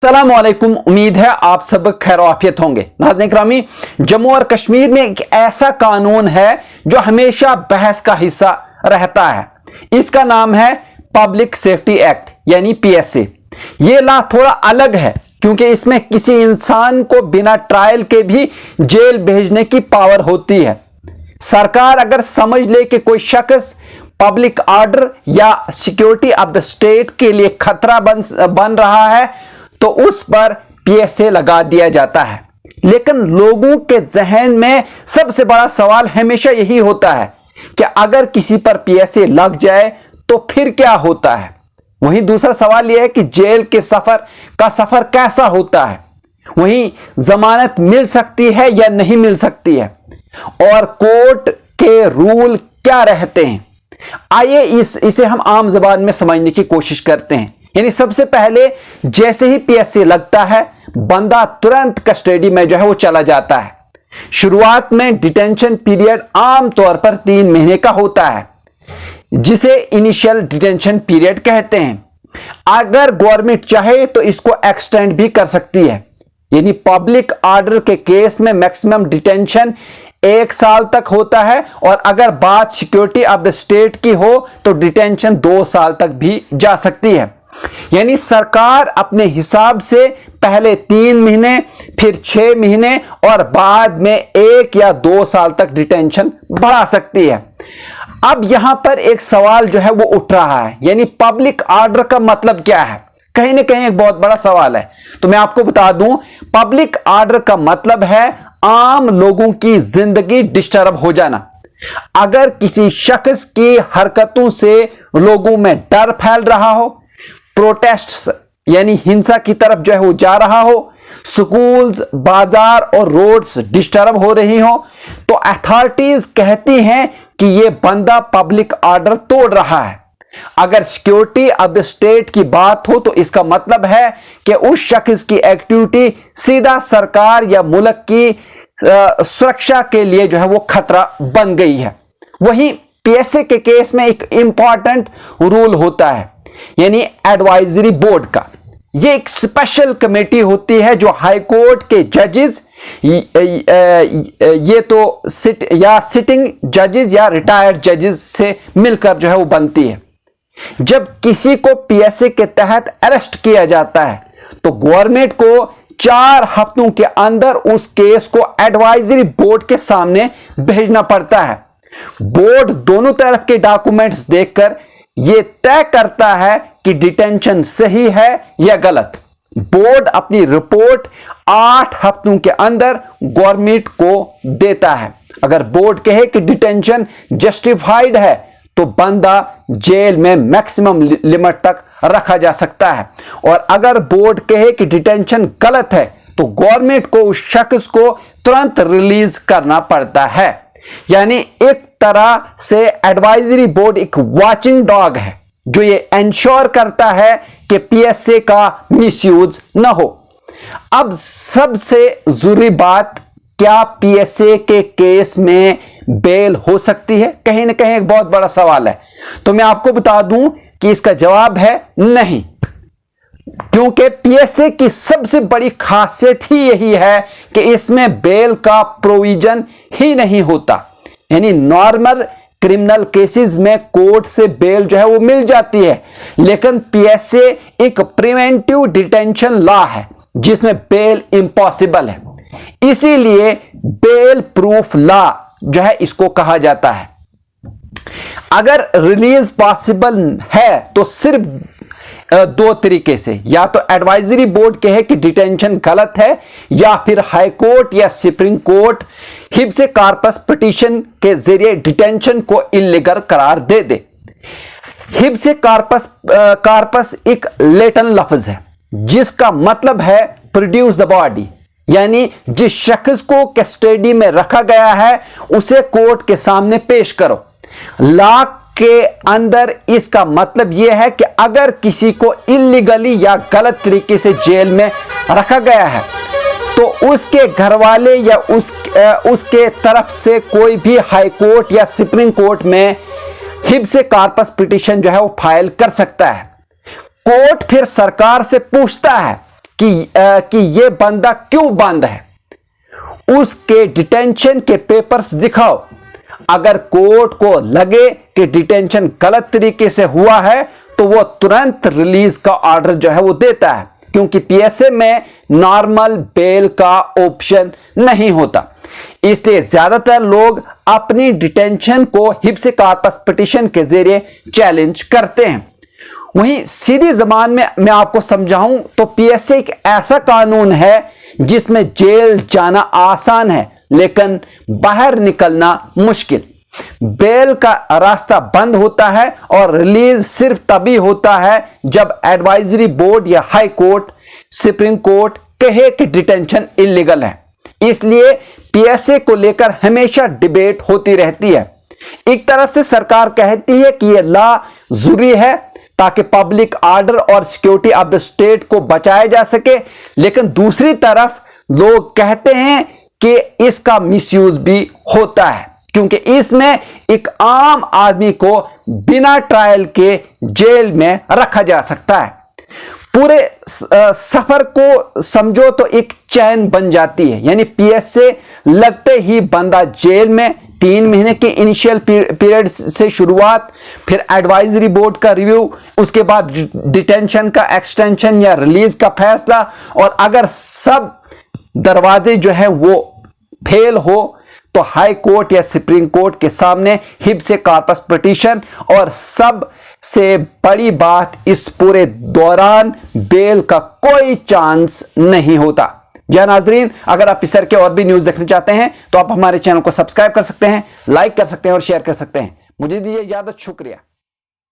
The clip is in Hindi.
अस्सलामुअलैकुम। उम्मीद है आप सब खैर आफियत होंगे। नाज़रीन इकरामी, जम्मू और कश्मीर में एक ऐसा कानून है जो हमेशा बहस का हिस्सा रहता है। इसका नाम है पब्लिक सेफ्टी एक्ट यानी पीएसए। यह लॉ थोड़ा अलग है क्योंकि इसमें किसी इंसान को बिना ट्रायल के भी जेल भेजने की पावर होती है। सरकार अगर समझ ले कि कोई शख्स पब्लिक ऑर्डर या सिक्योरिटी ऑफ द स्टेट के लिए खतरा बन रहा है तो उस पर पीएसए लगा दिया जाता है। लेकिन लोगों के जहन में सबसे बड़ा सवाल हमेशा यही होता है कि अगर किसी पर पीएसए लग जाए तो फिर क्या होता है। वहीं दूसरा सवाल यह है कि जेल के सफर कैसा होता है, वहीं जमानत मिल सकती है या नहीं मिल सकती है, और कोर्ट के रूल क्या रहते हैं। आइए इसे हम आम जबान में समझने की कोशिश करते हैं। यानी सबसे पहले जैसे ही पीएसए लगता है बंदा तुरंत कस्टडी में जो है वो चला जाता है। शुरुआत में डिटेंशन पीरियड आमतौर पर 3 महीने का होता है जिसे इनिशियल डिटेंशन पीरियड कहते हैं। अगर गवर्नमेंट चाहे तो इसको एक्सटेंड भी कर सकती है। यानी पब्लिक ऑर्डर के केस में मैक्सिमम डिटेंशन 1 साल तक होता है और अगर बात सिक्योरिटी ऑफ द स्टेट की हो तो डिटेंशन 2 साल तक भी जा सकती है। यानी सरकार अपने हिसाब से पहले 3 महीने, फिर 6 महीने और बाद में 1 या 2 साल तक डिटेंशन बढ़ा सकती है। अब यहां पर एक सवाल जो है वो उठ रहा है, यानी पब्लिक ऑर्डर का मतलब क्या है। कहीं ना कहीं एक बहुत बड़ा सवाल है। तो मैं आपको बता दूं, पब्लिक ऑर्डर का मतलब है आम लोगों की जिंदगी डिस्टर्ब हो जाना। अगर किसी शख्स की हरकतों से लोगों में डर फैल रहा हो, प्रोटेस्ट्स यानी हिंसा की तरफ जो है वो जा रहा हो, स्कूल्स, बाजार और रोड्स डिस्टर्ब हो रही हो, तो अथॉरिटीज कहती हैं कि यह बंदा पब्लिक ऑर्डर तोड़ रहा है। अगर सिक्योरिटी ऑफ द स्टेट की बात हो तो इसका मतलब है कि उस शख्स की एक्टिविटी सीधा सरकार या मुल्क की सुरक्षा के लिए जो है वो खतरा बन गई है। वहीं पीएसए के केस में एक इंपॉर्टेंट रूल होता है, यानी एडवाइजरी बोर्ड का। यह एक स्पेशल कमेटी होती है जो हाई कोर्ट के जजेस, ये तो सिटिंग जजेस या रिटायर्ड जजेस से मिलकर जो है वो बनती है। जब किसी को पीएसए के तहत अरेस्ट किया जाता है तो गवर्नमेंट को 4 हफ्तों के अंदर उस केस को एडवाइजरी बोर्ड के सामने भेजना पड़ता है। बोर्ड दोनों तरफ के डॉक्यूमेंट्स देखकर यह तय करता है कि डिटेंशन सही है या गलत। बोर्ड अपनी रिपोर्ट 8 हफ्तों के अंदर गवर्नमेंट को देता है। अगर बोर्ड कहे कि डिटेंशन जस्टिफाइड है तो बंदा जेल में मैक्सिमम लिमिट तक रखा जा सकता है, और अगर बोर्ड कहे कि डिटेंशन गलत है तो गवर्नमेंट को उस शख्स को तुरंत रिलीज करना पड़ता है। यानी एक तरह से एडवाइजरी बोर्ड एक वॉचिंग डॉग है जो ये इंश्योर करता है कि पीएसए का मिसयूज न हो। अब सबसे जरूरी बात, क्या पीएसए के केस में बेल हो सकती है? कहीं ना कहीं एक बहुत बड़ा सवाल है। तो मैं आपको बता दूं कि इसका जवाब है नहीं, क्योंकि पीएसए की सबसे बड़ी खासियत ही यही है कि इसमें बेल का प्रोविजन ही नहीं होता। यानी नॉर्मल क्रिमिनल केसेस में कोर्ट से बेल जो है वो मिल जाती है, लेकिन पीएसए एक प्रिवेंटिव डिटेंशन लॉ है जिसमें बेल इम्पॉसिबल है। इसीलिए बेल प्रूफ लॉ जो है इसको कहा जाता है। अगर रिलीज पॉसिबल है तो सिर्फ 2 तरीके से, या तो एडवाइजरी बोर्ड कहे कि डिटेंशन गलत है, या फिर हाई कोर्ट या सुप्रीम कोर्ट हिब्स कॉर्पस पिटीशन के जरिए डिटेंशन को इल्लीगल करार दे दे। हिब्स कॉर्पस एक लैटिन लफ्ज है जिसका मतलब है प्रोड्यूस द बॉडी, यानी जिस शख्स को कस्टडी में रखा गया है उसे कोर्ट के सामने पेश करो। लॉ के अंदर इसका मतलब यह है कि अगर किसी को इल्लीगली या गलत तरीके से जेल में रखा गया है तो उसके घर वाले या उसके तरफ से कोई भी हाई कोर्ट या सुप्रीम कोर्ट में हिब्स कॉर्पस पिटीशन जो है वो फाइल कर सकता है। कोर्ट फिर सरकार से पूछता है कि ये बंदा क्यों बंद है, उसके डिटेंशन के पेपर्स दिखाओ। अगर कोर्ट को लगे कि डिटेंशन गलत तरीके से हुआ है तो वो तुरंत रिलीज का ऑर्डर जो है वो देता है, क्योंकि पीएसए में नॉर्मल बेल का ऑप्शन नहीं होता। इसलिए ज्यादातर लोग अपनी डिटेंशन को हिब्स कॉर्पस पिटीशन के जरिए चैलेंज करते हैं। वहीं सीधी जबान में मैं आपको समझाऊं तो पीएसए एक ऐसा कानून है जिसमें जेल जाना आसान है लेकिन बाहर निकलना मुश्किल। बेल का रास्ता बंद होता है और रिलीज सिर्फ तभी होता है जब एडवाइजरी बोर्ड या हाई कोर्ट, सुप्रीम कोर्ट कहे कि डिटेंशन इलीगल है। इसलिए पीएसए को लेकर हमेशा डिबेट होती रहती है। एक तरफ से सरकार कहती है कि यह लॉ जरूरी है ताकि पब्लिक ऑर्डर और सिक्योरिटी ऑफ द स्टेट को बचाया जा सके, लेकिन दूसरी तरफ लोग कहते हैं कि इसका मिसयूज भी होता है, क्योंकि इसमें एक आम आदमी को बिना ट्रायल के जेल में रखा जा सकता है। पूरे सफर को समझो तो एक चैन बन जाती है, यानी पीएसए लगते ही बंदा जेल में, 3 महीने के इनिशियल पीरियड से शुरुआत, फिर एडवाइजरी बोर्ड का रिव्यू, उसके बाद डिटेंशन का एक्सटेंशन या रिलीज का फैसला, और अगर सब दरवाजे जो है वो फेल हो तो हाई कोर्ट या सुप्रीम कोर्ट के सामने हिब्स कॉर्पस पिटीशन। और सब से बड़ी बात, इस पूरे दौरान बेल का कोई चांस नहीं होता। जी नाजरीन, अगर आप इस तरह के और भी न्यूज देखना चाहते हैं तो आप हमारे चैनल को सब्सक्राइब कर सकते हैं, लाइक कर सकते हैं और शेयर कर सकते हैं। मुझे दीजिए इजाजत, शुक्रिया।